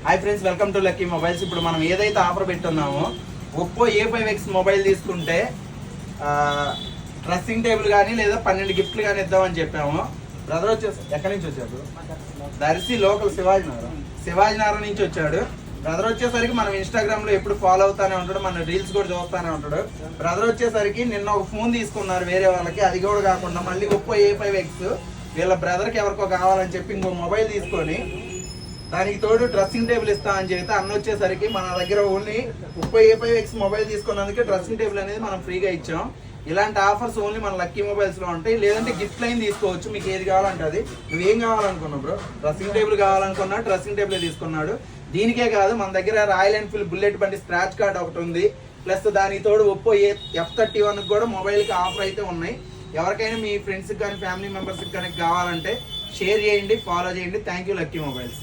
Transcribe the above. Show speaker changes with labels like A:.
A: Hi friends, welcome to lucky mobiles. ఇప్పుడు మనం ఏదైతే ఆఫర్ పెట్టున్నామో ఒప్పో A5X మొబైల్ తీసుకుంటే డ్రెస్సింగ్ టేబుల్ కానీ లేదా 12 గిఫ్ట్లు కానీ ఇద్దామని చెప్పాము. బ్రదర్ వచ్చేసి ఎక్కడి నుంచి వచ్చాడు? దర్శి లోకల్ శివాజీనగరం నుంచి వచ్చాడు. బ్రదర్ వచ్చేసరికి మనం ఇన్స్టాగ్రామ్ లో ఎప్పుడు ఫాలో అవుతానే ఉంటాడు, మన రీల్స్ కూడా చూస్తానే ఉంటాడు. బ్రదర్ వచ్చేసరికి నిన్న ఒక ఫోన్ తీసుకున్నారు వేరే వాళ్ళకి, అది కూడా కాకుండా మళ్ళీ ఒప్పో A5X వీళ్ళ బ్రదర్కి ఎవరికో కావాలని చెప్పి ఇంకో మొబైల్ తీసుకొని దానికి తోడు డ్రెస్సింగ్ టేబుల్ ఇస్తా అని చెప్పి అన్న వచ్చేసరికి మన దగ్గర ఓన్లీ ఒప్పో A5X మొబైల్ తీసుకున్నందుకే డ్రెస్సింగ్ టేబుల్ అనేది మనం ఫ్రీగా ఇచ్చాం. ఇలాంటి ఆఫర్స్ ఓన్లీ మన లక్కీ మొబైల్స్ లో ఉంటాయి. లేదంటే గిఫ్ట్ లైన్ తీసుకోవచ్చు, మీకు ఏది కావాలంటే అది. నువ్వేం కావాలనుకున్నావు బ్రో? డ్రెస్సింగ్ టేబుల్ కావాలనుకున్నా డ్రెస్సింగ్ టేబుల్ తీసుకున్నాడు. దీనికే కాదు, మన దగ్గర రాయల్ ఎన్ఫీల్డ్ బుల్లెట్ బండి స్క్రాచ్ కార్డ్ ఒకటి ఉంది. ప్లస్ దానికి తోడు ఒప్పో F31 కూడా మొబైల్కి ఆఫర్ అయితే ఉన్నాయి. ఎవరికైనా మీ ఫ్రెండ్స్కి కానీ ఫ్యామిలీ మెంబర్స్కి కానీ కావాలంటే షేర్ చేయండి, ఫాలో చేయండి. Thank you lucky mobiles.